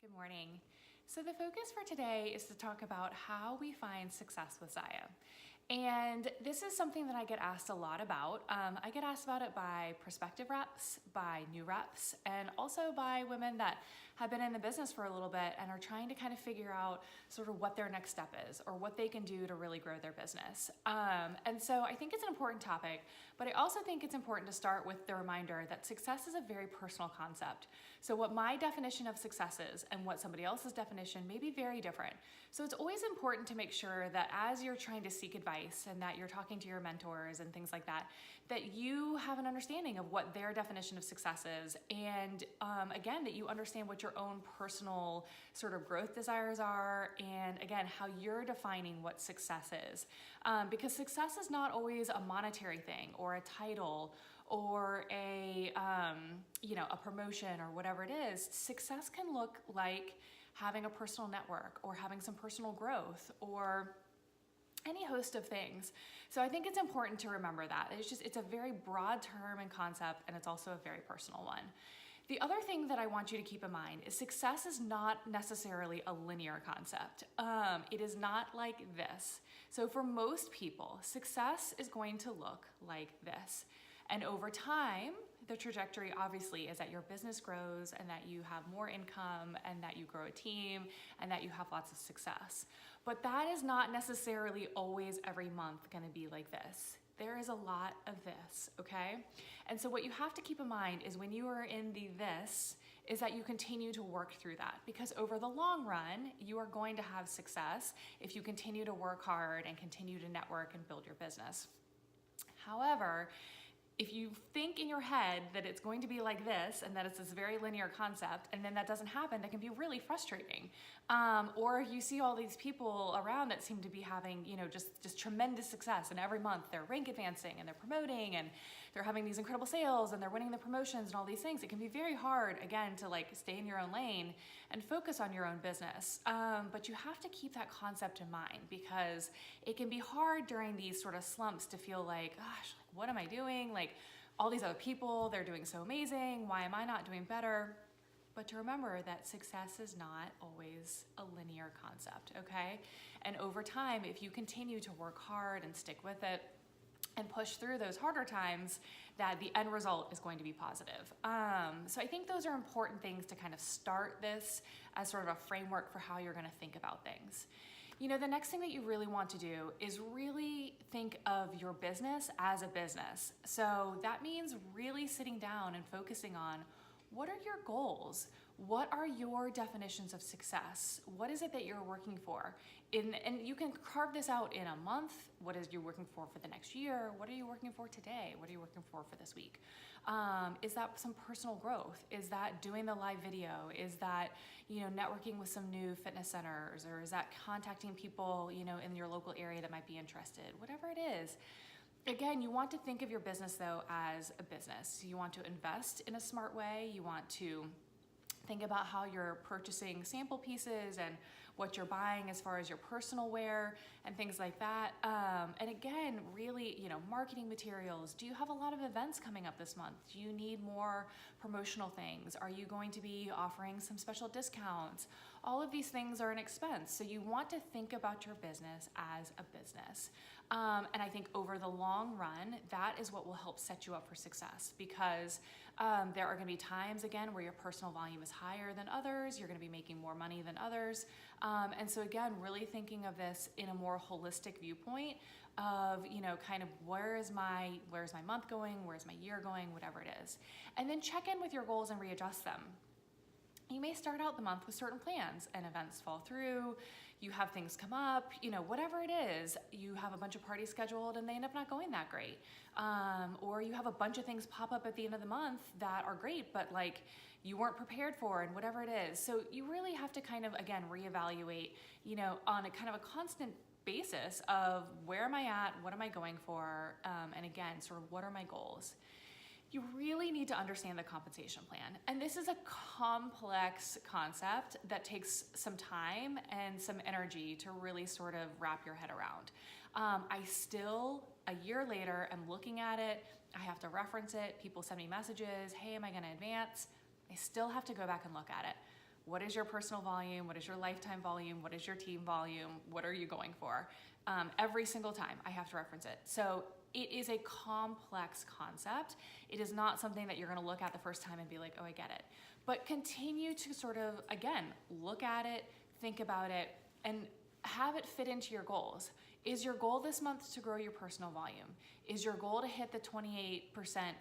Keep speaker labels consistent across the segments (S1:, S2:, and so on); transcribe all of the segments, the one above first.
S1: Good morning. So the focus for today is to talk about how we find success with ZYIA. And this is something that I get asked a lot about. I get asked about it by prospective reps, by new reps, and also by women that have been in the business for a little bit and are trying to kind of figure out sort of what their next step is or what they can do to really grow their business. And so I think it's an important topic, but I also think it's important to start with the reminder that success is a very personal concept. So what my definition of success is and what somebody else's definition may be very different. So it's always important to make sure that as you're trying to seek advice and that you're talking to your mentors and things like that, that you have an understanding of what their definition of success is. And again, that you understand what your own personal sort of growth desires are. And again, how you're defining what success is. Because success is not always a monetary thing or a title or a promotion or whatever it is. Success can look like having a personal network or having some personal growth or any host of things. So I think it's important to remember that. It's a very broad term and concept, and it's also a very personal one. The other thing that I want you to keep in mind is success is not necessarily a linear concept. It is not like this. So for most people, success is going to look like this. And over time, the trajectory obviously is that your business grows and that you have more income and that you grow a team and that you have lots of success. But that is not necessarily always every month going to be like this. There is a lot of this, okay? And so what you have to keep in mind is when you are in the this, is that you continue to work through that, because over the long run, you are going to have success if you continue to work hard and continue to network and build your business. However, if you think in your head that it's going to be like this and that it's this very linear concept and then that doesn't happen, that can be really frustrating. Or you see all these people around that seem to be having, just tremendous success, and every month they're rank advancing and they're promoting and they're having these incredible sales and they're winning the promotions and all these things. It can be very hard, again, to stay in your own lane and focus on your own business. But you have to keep that concept in mind, because it can be hard during these sort of slumps to feel like, gosh, what am I doing? All these other people, they're doing so amazing. Why am I not doing better? But to remember that success is not always a linear concept, okay? And over time, if you continue to work hard and stick with it and push through those harder times, that the end result is going to be positive. So I think those are important things to kind of start this as sort of a framework for how you're gonna think about things. The next thing that you really want to do is really think of your business as a business. So that means really sitting down and focusing on, what are your goals? What are your definitions of success? What is it that you're working for? And you can carve this out in a month. What is you working for the next year? What are you working for today? What are you working for this week? Is that some personal growth? Is that doing the live video? Is that, networking with some new fitness centers? Or is that contacting people, in your local area that might be interested? Whatever it is. Again, you want to think of your business though as a business. You want to invest in a smart way. You want to think about how you're purchasing sample pieces and what you're buying as far as your personal wear and things like that. And again, really, marketing materials. Do you have a lot of events coming up this month? Do you need more promotional things? Are you going to be offering some special discounts? All of these things are an expense. So you want to think about your business as a business. And I think over the long run, that is what will help set you up for success, because there are going to be times, again, where your personal volume is higher than others. You're going to be making more money than others. And so again, really thinking of this in a more holistic viewpoint of, kind of where's my month going? Where's my year going? Whatever it is. And then check in with your goals and readjust them. You may start out the month with certain plans and events fall through, you have things come up, whatever it is, you have a bunch of parties scheduled and they end up not going that great. Or you have a bunch of things pop up at the end of the month that are great, but you weren't prepared for, and whatever it is. So you really have to kind of, again, reevaluate, on a kind of a constant basis of where am I at, what am I going for, and again, sort of what are my goals. You really need to understand the compensation plan. And this is a complex concept that takes some time and some energy to really sort of wrap your head around. I still, a year later, am looking at it. I have to reference it. People send me messages. Hey, am I gonna advance? I still have to go back and look at it. what is your personal volume, what is your lifetime volume, what is your team volume, what are you going for? Every single time I have to reference it. So it is a complex concept. It is not something that you're gonna look at the first time and be like, oh, I get it. But continue to sort of, again, look at it, think about it, and have it fit into your goals. Is your goal this month to grow your personal volume? Is your goal to hit the 28%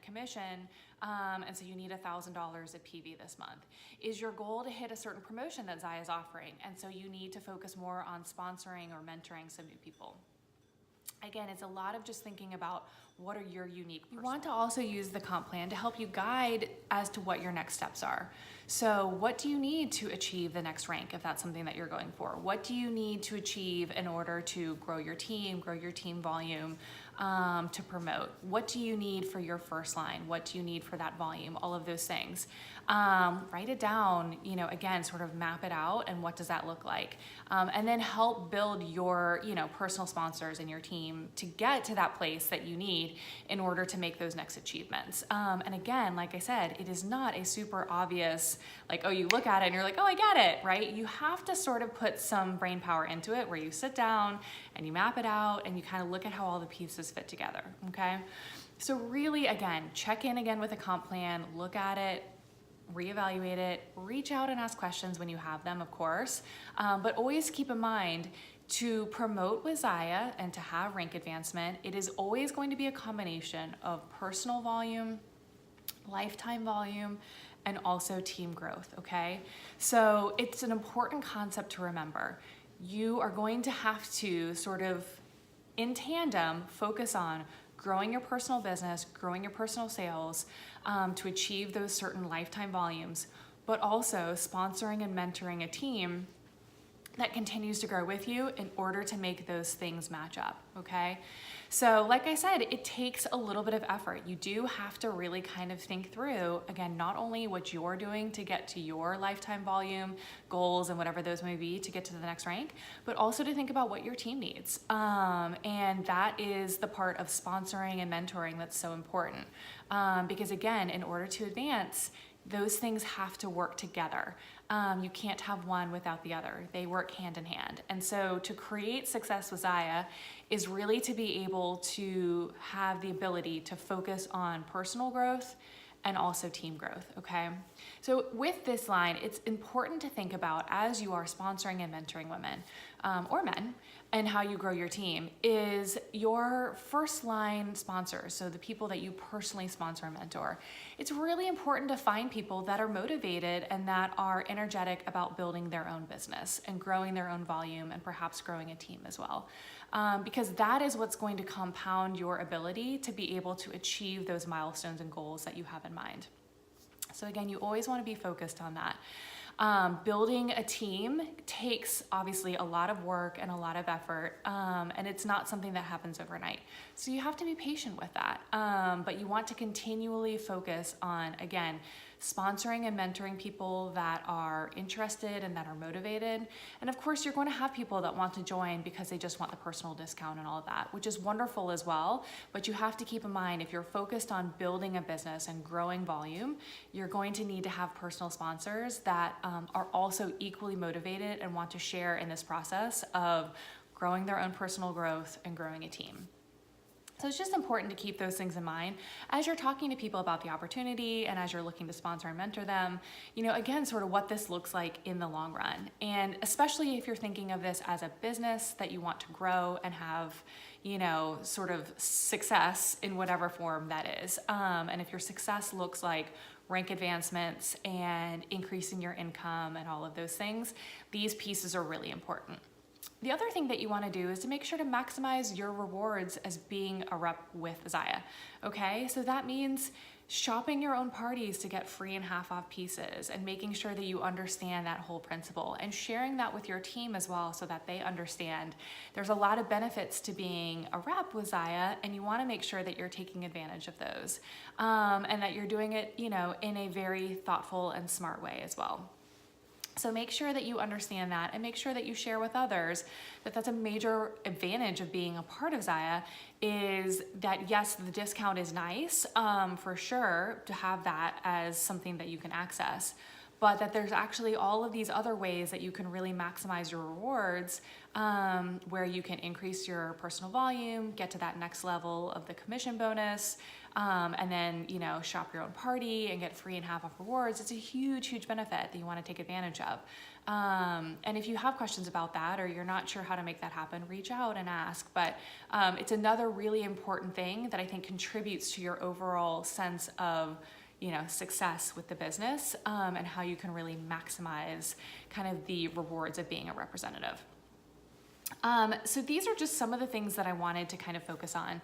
S1: commission, and so you need $1,000 at PV this month? Is your goal to hit a certain promotion that ZYIA is offering, and so you need to focus more on sponsoring or mentoring some new people? Again, it's a lot of just thinking about what are your unique personal. You want to also use the comp plan to help you guide as to what your next steps are. So what do you need to achieve the next rank if that's something that you're going for? What do you need to achieve in order to grow your team volume, to promote? What do you need for your first line? What do you need for that volume? All of those things. Write it down, again, sort of map it out, and what does that look like? And then help build your, personal sponsors and your team to get to that place that you need in order to make those next achievements. And again, like I said, it is not a super obvious, like, oh, you look at it and you're like, oh, I get it, right? You have to sort of put some brain power into it, where you sit down and you map it out and you kind of look at how all the pieces fit together, okay? So really, again, check in again with a comp plan, look at it, reevaluate it, reach out and ask questions when you have them, of course, but always keep in mind, to promote with ZYIA and to have rank advancement, it is always going to be a combination of personal volume, lifetime volume, and also team growth, okay? So it's an important concept to remember. You are going to have to sort of, in tandem, focus on growing your personal business, growing your personal sales, to achieve those certain lifetime volumes, but also sponsoring and mentoring a team that continues to grow with you in order to make those things match up, okay? So like I said, it takes a little bit of effort. You do have to really kind of think through, again, not only what you're doing to get to your lifetime volume goals and whatever those may be to get to the next rank, but also to think about what your team needs. And that is the part of sponsoring and mentoring that's so important. Because again, in order to advance, those things have to work together. You can't have one without the other. They work hand in hand. And so to create success with ZYIA is really to be able to have the ability to focus on personal growth and also team growth, okay? So with this line, it's important to think about, as you are sponsoring and mentoring women or men, and how you grow your team, is your first line sponsors, so the people that you personally sponsor and mentor. It's really important to find people that are motivated and that are energetic about building their own business and growing their own volume and perhaps growing a team as well. Because that is what's going to compound your ability to be able to achieve those milestones and goals that you have in mind. So again, you always want to be focused on that. Building a team takes obviously a lot of work and a lot of effort, and it's not something that happens overnight. So you have to be patient with that, but you want to continually focus on, again, sponsoring and mentoring people that are interested and that are motivated. And of course, you're going to have people that want to join because they just want the personal discount and all of that, which is wonderful as well. But you have to keep in mind, if you're focused on building a business and growing volume, you're going to need to have personal sponsors that are also equally motivated and want to share in this process of growing their own personal growth and growing a team. So it's just important to keep those things in mind as you're talking to people about the opportunity and as you're looking to sponsor and mentor them, again, sort of what this looks like in the long run. And especially if you're thinking of this as a business that you want to grow and have, sort of success in whatever form that is. And if your success looks like rank advancements and increasing your income and all of those things, these pieces are really important. The other thing that you want to do is to make sure to maximize your rewards as being a rep with ZYIA, okay? So that means shopping your own parties to get free and half off pieces and making sure that you understand that whole principle and sharing that with your team as well so that they understand there's a lot of benefits to being a rep with ZYIA, and you want to make sure that you're taking advantage of those and that you're doing it, in a very thoughtful and smart way as well. So make sure that you understand that and make sure that you share with others that that's a major advantage of being a part of ZYIA, is that yes, the discount is nice for sure to have that as something that you can access, but that there's actually all of these other ways that you can really maximize your rewards, where you can increase your personal volume, get to that next level of the commission bonus, and then, you know, shop your own party and get free and half off rewards. It's a huge, huge benefit that you want to take advantage of. And if you have questions about that, or you're not sure how to make that happen, reach out and ask. But it's another really important thing that I think contributes to your overall sense of, you know, success with the business, and how you can really maximize kind of the rewards of being a representative. So these are just some of the things that I wanted to kind of focus on.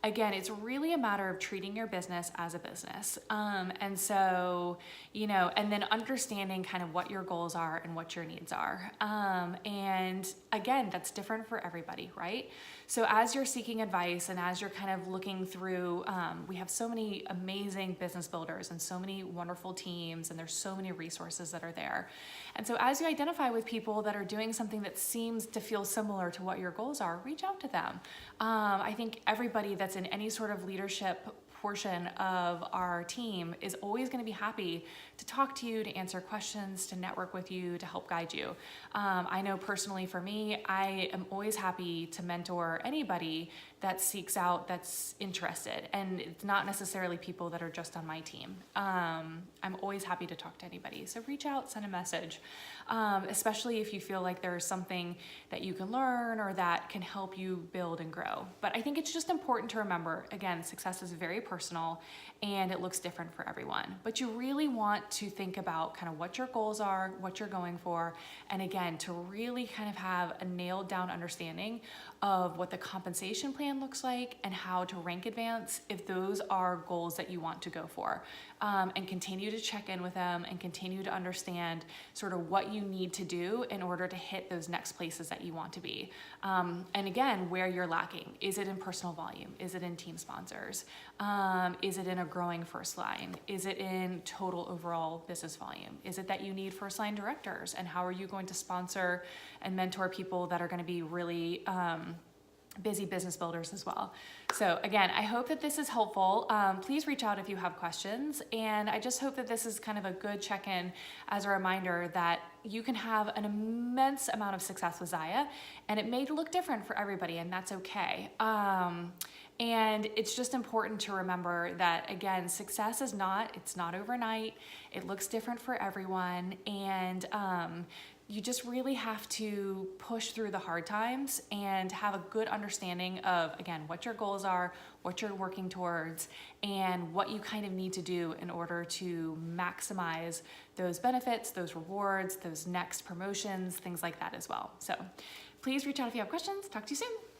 S1: Again, it's really a matter of treating your business as a business. And so, you know, and then understanding kind of what your goals are and what your needs are. And again, that's different for everybody, right? So as you're seeking advice and as you're kind of looking through, we have so many amazing business builders and so many wonderful teams, and there's so many resources that are there. And so as you identify with people that are doing something that seems to feel similar to what your goals are, reach out to them. I think everybody that's in any sort of leadership portion of our team is always going to be happy to talk to you, to answer questions, to network with you, to help guide you. I know personally for me, I am always happy to mentor anybody that seeks out, that's interested. And it's not necessarily people that are just on my team. I'm always happy to talk to anybody. So reach out, send a message, especially if you feel like there's something that you can learn or that can help you build and grow. But I think it's just important to remember, again, success is very personal and it looks different for everyone. But you really want to think about kind of what your goals are, what you're going for, and again, to really kind of have a nailed down understanding of what the compensation plan looks like and how to rank advance if those are goals that you want to go for. And continue to check in with them and continue to understand sort of what you need to do in order to hit those next places that you want to be. And again, where you're lacking. Is it in personal volume? Is it in team sponsors? Is it in a growing first line? Is it in total overall business volume? Is it that you need first line directors? And how are you going to sponsor and mentor people that are going to be really busy business builders as well? So again, I hope that this is helpful. Please reach out if you have questions. And I just hope that this is kind of a good check-in as a reminder that you can have an immense amount of success with ZYIA, and it may look different for everybody, and that's okay. And it's just important to remember that, again, success is it's not overnight. It looks different for everyone. And you just really have to push through the hard times and have a good understanding of, again, what your goals are, what you're working towards, and what you kind of need to do in order to maximize those benefits, those rewards, those next promotions, things like that as well. So please reach out if you have questions. Talk to you soon.